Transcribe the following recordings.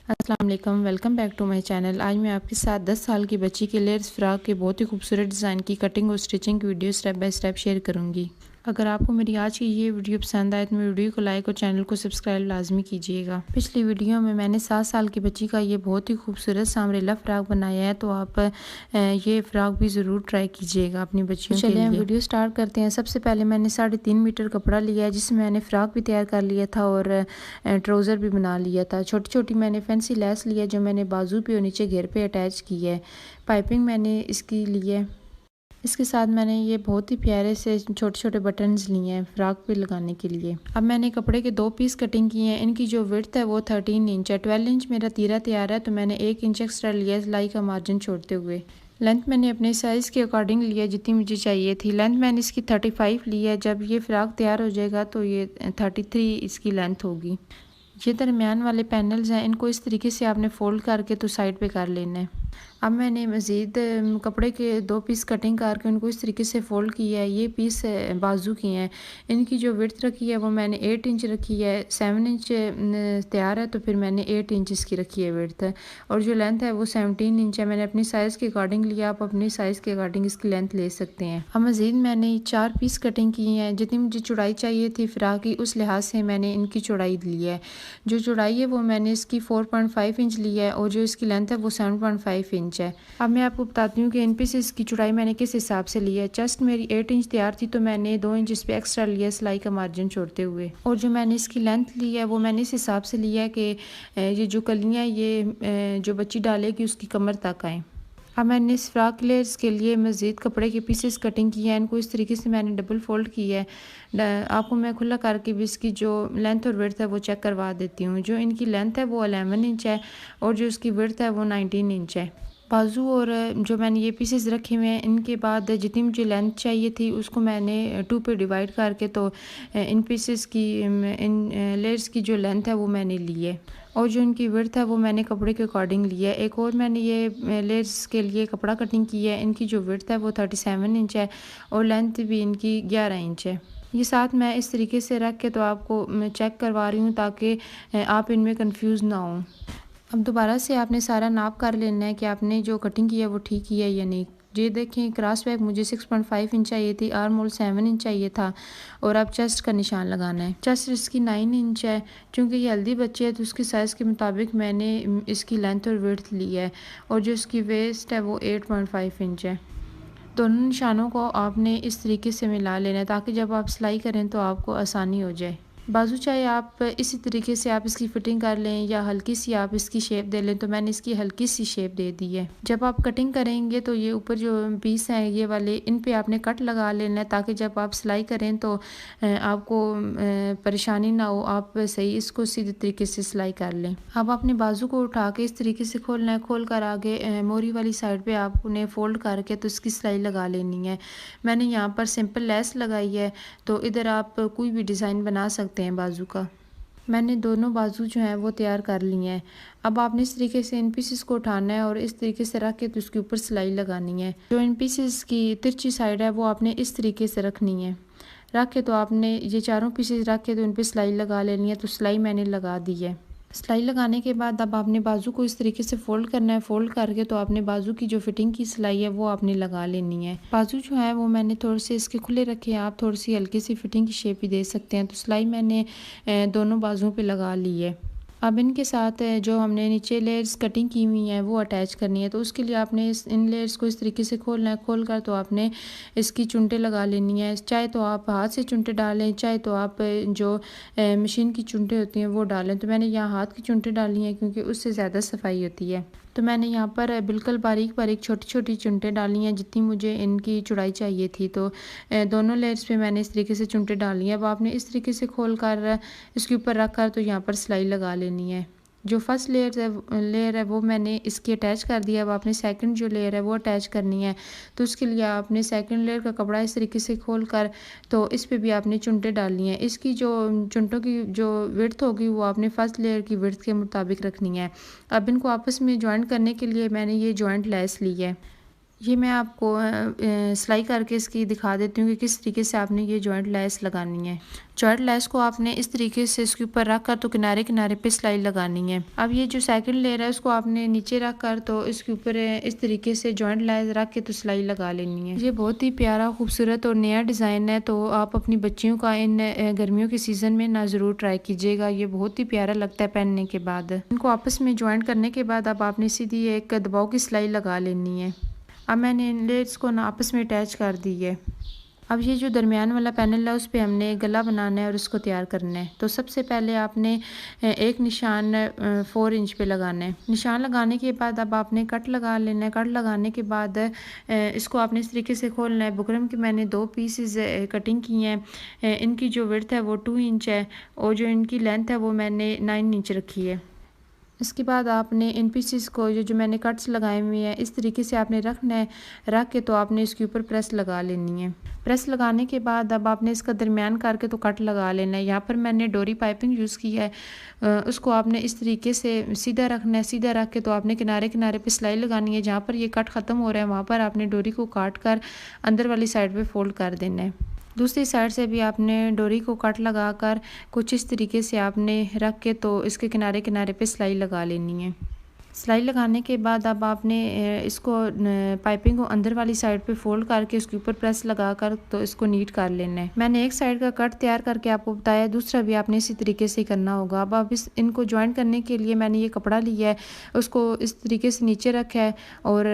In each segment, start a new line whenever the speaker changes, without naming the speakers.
अस्सलाम वालेकुम, welcome back to my channel. आज मैं आपके साथ 10 साल की बच्ची के लेयर्स फ्रॉक के बहुत ही खूबसूरत डिज़ाइन की कटिंग और स्टिचिंग की video step by step share करूंगी। अगर आपको मेरी आज की ये वीडियो पसंद आए तो मेरी वीडियो को लाइक और चैनल को सब्सक्राइब लाजमी कीजिएगा। पिछली वीडियो में मैंने 7 साल की बच्ची का ये बहुत ही खूबसूरत सांवरेला फ्रॉक बनाया है, तो आप ये फ्रॉक भी ज़रूर ट्राई कीजिएगा अपनी बच्चियों के लिए। चलिए हम वीडियो स्टार्ट करते हैं। सबसे पहले मैंने 3.5 मीटर कपड़ा लिया है, जिसमें मैंने फ्रॉक भी तैयार कर लिया था और ट्राउज़र भी बना लिया था। छोटी छोटी मैंने फैंसी लेस लिया, जो मैंने बाजू पे और नीचे घेर पे अटैच की है। पाइपिंग मैंने इसकी ली है। इसके साथ मैंने ये बहुत ही प्यारे से छोटे छोटे बटन्स लिए हैं फ्रॉक पे लगाने के लिए। अब मैंने कपड़े के 2 पीस कटिंग किए हैं। इनकी जो विड्थ है वो 13 इंच है। 12 इंच मेरा तीरा तैयार है, तो मैंने 1 इंच एक्स्ट्रा लिया सिलाई का मार्जिन छोड़ते हुए। लेंथ मैंने अपने साइज़ के अकॉर्डिंग लिया, जितनी मुझे चाहिए थी। लेंथ मैंने इसकी 35 ली है। जब ये फ्रॉक तैयार हो जाएगा तो ये 33 इसकी लेंथ होगी। ये दरमियान वाले पैनल्स हैं, इनको इस तरीके से आपने फोल्ड करके तो साइड पे कर लेना है। अब मैंने मज़ीद कपड़े के 2 पीस कटिंग करके उनको इस तरीके से फ़ोल्ड किया है। ये पीस बाजू की हैं। इनकी जो विड्थ रखी है वो मैंने 8 इंच रखी है। 7 इंच तैयार है, तो फिर मैंने 8 इंच इसकी रखी है विड्थ। और जो लेंथ है वो 17 इंच है। मैंने अपनी साइज़ के अकॉर्डिंग लिया, आप अपनी साइज़ के अकॉर्डिंग इसकी लेंथ ले सकते हैं। अब मज़ीद मैंने 4 पीस कटिंग की हैं। जितनी मुझे चौड़ाई चाहिए थी फ्रॉक की, उस लिहाज से मैंने इनकी चौड़ाई ली है। जो चौड़ाई है वो मैंने इसकी 4.5 इंच ली है और जो इसकी लेंथ है वो 7.5 इंच है। अब मैं आपको बताती हूँ कि इन पीसेस की चौड़ाई मैंने किस हिसाब से ली है। चेस्ट मेरी 8 इंच तैयार थी, तो मैंने 2 इंच इस पे एक्स्ट्रा लिया सिलाई का मार्जिन छोड़ते हुए। और जो मैंने इसकी लेंथ ली है वो मैंने इस हिसाब से लिया है कि ये जो कलियाँ ये जो बच्ची डालेगी उसकी कमर तक आएँ। अब मैंने इस फ्रॉक लेयर्स के लिए मज़ीद कपड़े के पीसेस कटिंग किए हैं। इनको इस तरीके से मैंने डबल फोल्ड किया है। आपको मैं खुला करके भी इसकी जो लेंथ और विड्थ है वो चेक करवा देती हूँ। जो इनकी लेंथ है वो 11 इंच है और जो इसकी विड्थ है वो 19 इंच है। बाजू और जो मैंने ये पीसेस रखे हुए हैं, इनके बाद जितनी मुझे लेंथ चाहिए थी उसको मैंने 2 पे डिवाइड करके तो इन पीसेस की इन लेयर्स की जो लेंथ है वो मैंने ली है। और जो इनकी विड्थ है वो मैंने कपड़े के अकॉर्डिंग लिया है। एक और मैंने ये लेयर्स के लिए कपड़ा कटिंग की है। इनकी जो विड्थ है वो 37 इंच है और लेंथ भी इनकी 11 इंच है। ये साथ मैं इस तरीके से रख के तो आपको मैं चेक करवा रही हूँ, ताकि आप इनमें कंफ्यूज ना हो। अब दोबारा से आपने सारा नाप कर लेना है कि आपने जो कटिंग की है वो ठीक की है या नहीं। ये देखें, क्रॉस बैक मुझे 6.5 इंच चाहिए थी, आर्म होल 7 इंच चाहिए था और अब चेस्ट का निशान लगाना है। चेस्ट इसकी 9 इंच है। चूँकि ये हेल्दी बच्चे है तो उसके साइज़ के मुताबिक मैंने इसकी लेंथ और विड्थ ली है। और जो इसकी वेस्ट है वो 8.5 इंच है। दोनों निशानों को आपने इस तरीके से मिला लेना है, ताकि जब आप सिलाई करें तो आपको आसानी हो जाए। बाजू चाहे आप इसी तरीके से आप इसकी फिटिंग कर लें या हल्की सी आप इसकी शेप दे लें, तो मैंने इसकी हल्की सी शेप दे दी है। जब आप कटिंग करेंगे तो ये ऊपर जो पीस हैं ये वाले, इन पे आपने कट लगा लेना है, ताकि जब आप सिलाई करें तो आपको परेशानी ना हो, आप सही इसको सीधे तरीके से सिलाई कर लें। अब अपने बाजू को उठा के इस तरीके से खोलना है। खोल कर आगे मोरी वाली साइड पे आपने फोल्ड करके तो इसकी सिलाई लगा लेनी है। मैंने यहाँ पर सिंपल लेस लगाई है, तो इधर आप कोई भी डिज़ाइन बना सकते हैं बाजू का। मैंने दोनों बाजू जो हैं वो तैयार कर लिए हैं। अब आपने इस तरीके से इन पीसेस को उठाना है और इस तरीके से रख के तो उसके ऊपर सिलाई लगानी है। जो इन पीसेस की तिरछी साइड है वो आपने इस तरीके से रखनी है। रख के तो आपने ये चारों पीसेस रख के तो इन पर सिलाई लगा लेनी है। तो सिलाई मैंने लगा दी है। सिलाई लगाने के बाद अब आपने बाजू को इस तरीके से फोल्ड करना है। फोल्ड करके तो आपने बाजू की जो फिटिंग की सिलाई है वो आपने लगा लेनी है। बाजू जो है वो मैंने थोड़े से इसके खुले रखे हैं, आप थोड़ी सी हल्की सी फिटिंग की शेप भी दे सकते हैं। तो सिलाई मैंने दोनों बाजुओं पे लगा ली है। अब इनके साथ जो हमने नीचे लेयर्स कटिंग की हुई हैं वो अटैच करनी है। तो उसके लिए आपने इन लेयर्स को इस तरीके से खोलना है। खोल कर तो आपने इसकी चुनटे लगा लेनी है। चाहे तो आप हाथ से चुनटे डालें, चाहे तो आप जो मशीन की चुनटे होती हैं वो डालें। तो मैंने यहाँ हाथ की चुनटे डाली हैं, क्योंकि उससे ज़्यादा सफाई होती है। तो मैंने यहाँ पर बिल्कुल बारीक बारीक छोटी छोटी चुनटे डाली हैं, जितनी मुझे इनकी चौड़ाई चाहिए थी। तो दोनों लेयर्स पे मैंने इस तरीके से चुनटे डाली हैं। अब आपने इस तरीके से खोल कर इसके ऊपर रख कर तो यहाँ पर सिलाई लगा लेनी है। जो फर्स्ट लेयर है वो मैंने इसकी अटैच कर दिया। अब आपने सेकंड जो लेयर है वो अटैच करनी है। तो उसके लिए आपने सेकंड लेयर का कपड़ा इस तरीके से खोल कर तो इस पे भी आपने चुनटे डालनी है। इसकी जो चुनटों की जो विड्थ होगी वो आपने फर्स्ट लेयर की विड्थ के मुताबिक रखनी है। अब इनको आपस में जॉइंट करने के लिए मैंने ये जॉइंट लेस ली है। ये मैं आपको सिलाई करके इसकी दिखा देती हूँ कि किस तरीके से आपने ये जॉइंट लेस लगानी है। जॉइंट लेस को आपने इस तरीके से इसके ऊपर रख कर तो किनारे किनारे पे सिलाई लगानी है। अब ये जो सेकंड लेयर है उसको आपने नीचे रख कर तो इसके ऊपर इस तरीके से जॉइंट लेस रख के तो सिलाई लगा लेनी है। ये बहुत ही प्यारा खूबसूरत और नया डिज़ाइन है, तो आप अपनी बच्चियों का इन गर्मियों के सीज़न में ना ज़रूर ट्राई कीजिएगा। ये बहुत ही प्यारा लगता है पहनने के बाद। इनको आपस में ज्वाइंट करने के बाद अब आपने सीधी एक दबाव की सिलाई लगा लेनी है। अब मैंने इन लेयर्स को ना आपस में अटैच कर दी है। अब ये जो दरमियान वाला पैनल है उस पे हमने गला बनाना है और उसको तैयार करना है। तो सबसे पहले आपने एक निशान 4 इंच पे लगाना है। निशान लगाने के बाद अब आपने कट लगा लेना है। कट लगाने के बाद इसको आपने इस तरीके से खोलना है। बुकरम की मैंने 2 पीसेस कटिंग की हैं। इनकी जो विड्थ है वो 2 इंच है और जो इनकी लेंथ है वो मैंने 9 इंच रखी है। इसके बाद आपने इन पीसेस को जो मैंने कट्स लगाए हुए हैं इस तरीके से आपने रखना है। रख के तो आपने इसके ऊपर प्रेस लगा लेनी है। प्रेस लगाने के बाद अब आपने इसका दरमियान करके तो कट लगा लेना है। यहाँ पर मैंने डोरी पाइपिंग यूज़ की है। उसको आपने इस तरीके से सीधा रखना है। सीधा रख के तो आपने किनारे किनारे पे सिलाई लगानी है। जहाँ पर ये कट ख़त्म हो रहा है वहाँ पर आपने डोरी को काट कर अंदर वाली साइड पे फोल्ड कर देना है। दूसरी साइड से भी आपने डोरी को कट लगाकर कुछ इस तरीके से आपने रख के तो इसके किनारे किनारे पे सिलाई लगा लेनी है। सिलाई लगाने के बाद अब आपने इसको पाइपिंग को अंदर वाली साइड पे फोल्ड करके उसके ऊपर प्रेस लगाकर तो इसको नीट कर लेना है। मैंने एक साइड का कट तैयार करके आपको बताया, दूसरा भी आपने इसी तरीके से करना होगा। अब आप इनको ज्वाइन करने के लिए मैंने ये कपड़ा लिया है, उसको इस तरीके से नीचे रखा है और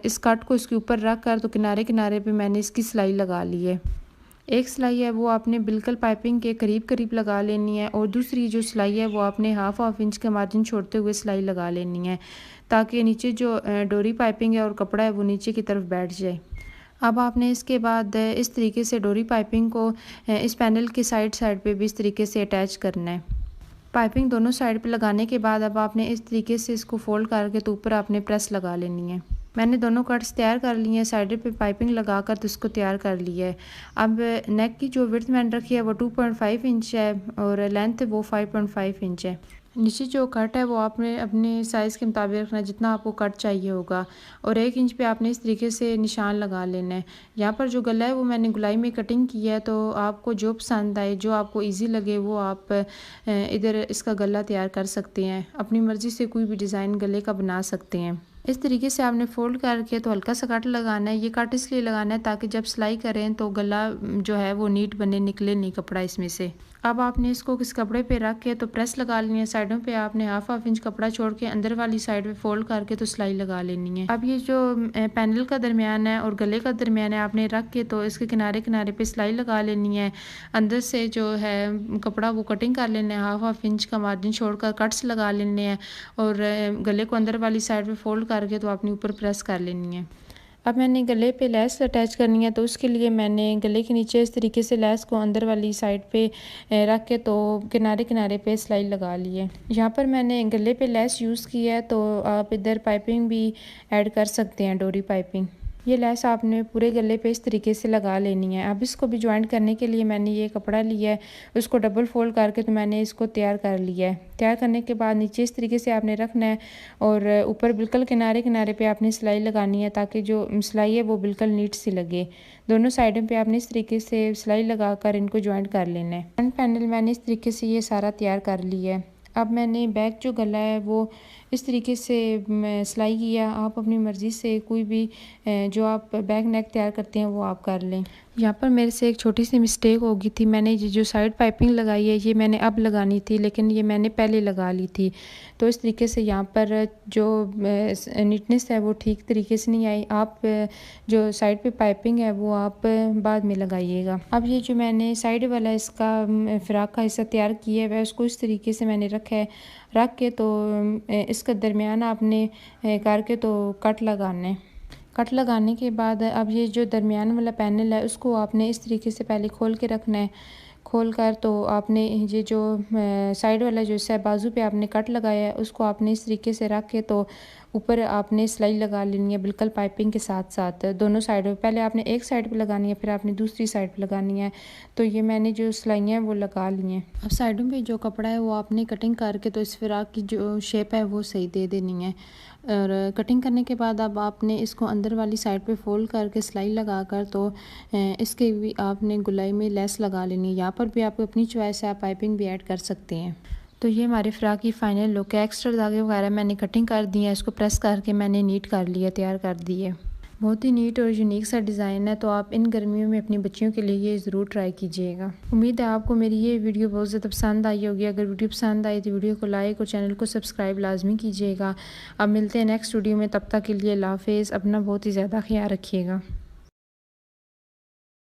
इस कट को इसके ऊपर रख कर तो किनारे किनारे पर मैंने इसकी सिलाई लगा ली है। एक सिलाई है वो आपने बिल्कुल पाइपिंग के करीब करीब लगा लेनी है और दूसरी जो सिलाई है वो आपने हाफ इंच का मार्जिन छोड़ते हुए सिलाई लगा लेनी है, ताकि नीचे जो डोरी पाइपिंग है और कपड़ा है वो नीचे की तरफ बैठ जाए। अब आपने इसके बाद इस तरीके से डोरी पाइपिंग को इस पैनल के साइड पे भी इस तरीके से अटैच करना है। पाइपिंग दोनों साइड पे लगाने के बाद अब आपने इस तरीके से इसको फोल्ड करके तो ऊपर आपने प्रेस लगा लेनी है। मैंने दोनों कट्स तैयार कर लिए हैं। साइड पे पाइपिंग लगाकर तो इसको तैयार कर लिया है। अब नेक की जो विड्थ मैंने रखी है वो 2.5 इंच है और लेंथ वो 5.5 इंच है। नीचे जो कट है वो आपने अपने साइज़ के मुताबिक रखना है, जितना आपको कट चाहिए होगा। और 1 इंच पे आपने इस तरीके से निशान लगा लेना है। यहाँ पर जो गला है वो मैंने गुलाई में कटिंग की है, तो आपको जो पसंद आए, जो आपको इजी लगे वो आप इधर इसका गला तैयार कर सकते हैं। अपनी मर्ज़ी से कोई भी डिज़ाइन गले का बना सकते हैं। इस तरीके से आपने फोल्ड करके तो हल्का सा कट लगाना है। ये कट इसलिए लगाना है ताकि जब सिलाई करें तो गला जो है वो नीट बने, निकले नहीं कपड़ा इसमें से। अब आपने इसको किस कपड़े पे रख के तो प्रेस लगा लेनी है। साइडों पे आपने हाफ इंच कपड़ा छोड़ के अंदर वाली साइड पे फोल्ड करके तो सिलाई लगा लेनी है। अब ये जो पैनल का दरमियान है और गले का दरमियान है आपने रख के तो इसके किनारे किनारे पे सिलाई लगा लेनी है। अंदर से जो है कपड़ा वो कटिंग कर लेना है। हाफ इंच का मार्जिन छोड़कर कट्स लगा लेने हैं और गले को अंदर वाली साइड पे फोल्ड करके तो आपने ऊपर प्रेस कर लेनी है। अब मैंने गले पे लेस अटैच करनी है, तो उसके लिए मैंने गले के नीचे इस तरीके से लेस को अंदर वाली साइड पे रख के तो किनारे किनारे पे सिलाई लगा ली है। यहाँ पर मैंने गले पे लेस यूज़ की है, तो आप इधर पाइपिंग भी ऐड कर सकते हैं, डोरी पाइपिंग। ये लेस आपने पूरे गले पे इस तरीके से लगा लेनी है। अब इसको भी ज्वाइंट करने के लिए मैंने ये कपड़ा लिया है, उसको डबल फोल्ड करके तो मैंने इसको तैयार कर लिया है। तैयार करने के बाद नीचे इस तरीके से आपने रखना है और ऊपर बिल्कुल किनारे किनारे पे आपने सिलाई लगानी है, ताकि जो सिलाई है वो बिल्कुल नीट सी लगे। दोनों साइडों पे आपने इस तरीके से सिलाई लगाकर इनको ज्वाइंट कर लेना है। फ्रंट पैनल मैंने इस तरीके से ये सारा तैयार कर लिया है। अब मैंने बैक जो गला है वो इस तरीके से सिलाई किया। आप अपनी मर्ज़ी से कोई भी जो आप बैक नेक तैयार करते हैं वो आप कर लें। यहाँ पर मेरे से एक छोटी सी मिस्टेक हो गई थी। मैंने ये जो साइड पाइपिंग लगाई है ये मैंने अब लगानी थी, लेकिन ये मैंने पहले लगा ली थी, तो इस तरीके से यहाँ पर जो नीटनेस है वो ठीक तरीके से नहीं आई। आप जो साइड पे पाइपिंग है वो आप बाद में लगाइएगा। अब ये जो मैंने साइड वाला इसका फ़्राक का हिस्सा तैयार किया है उसको इस तरीके से मैंने रखा है। रख के तो इसका दरमियान आपने करके तो कट लगाना है। कट लगाने के बाद अब ये जो दरमियान वाला पैनल है उसको आपने इस तरीके से पहले खोल के रखना है। खोल कर तो आपने ये जो साइड वाला जो है बाजू पे आपने कट लगाया है उसको आपने इस तरीके से रख के तो ऊपर आपने सिलाई लगा लेनी है, बिल्कुल पाइपिंग के साथ साथ दोनों साइडों पे। पहले आपने एक साइड पे लगानी है, फिर आपने दूसरी साइड पे लगानी है। तो ये मैंने जो सिलाइयाँ हैं वो लगा ली हैं। अब साइडों पे जो कपड़ा है वो आपने कटिंग करके तो इस फ्राक की जो शेप है वो सही दे देनी है। और कटिंग करने के बाद अब आपने इसको अंदर वाली साइड पे फोल्ड करके सिलाई लगाकर तो इसके भी आपने गुलाई में लेस लगा लेनी है। यहाँ पर भी आपको अपनी चॉइस है, आप पाइपिंग भी ऐड कर सकते हैं। तो ये हमारे फ्रॉक की फ़ाइनल लुक है। एक्स्ट्रा धागे वगैरह मैंने कटिंग कर दी है, इसको प्रेस करके मैंने नीट कर लिया, तैयार कर दी है। बहुत ही नीट और यूनिक सा डिज़ाइन है, तो आप इन गर्मियों में अपनी बच्चियों के लिए ये ज़रूर ट्राई कीजिएगा। उम्मीद है आपको मेरी ये वीडियो बहुत ज़्यादा पसंद आई होगी। अगर वीडियो पसंद आई तो वीडियो को लाइक और चैनल को सब्सक्राइब लाजमी कीजिएगा। अब मिलते हैं नेक्स्ट वीडियो में, तब तक के लिए अल्लाह हाफ़िज़। अपना बहुत ही ज़्यादा ख्याल रखिएगा।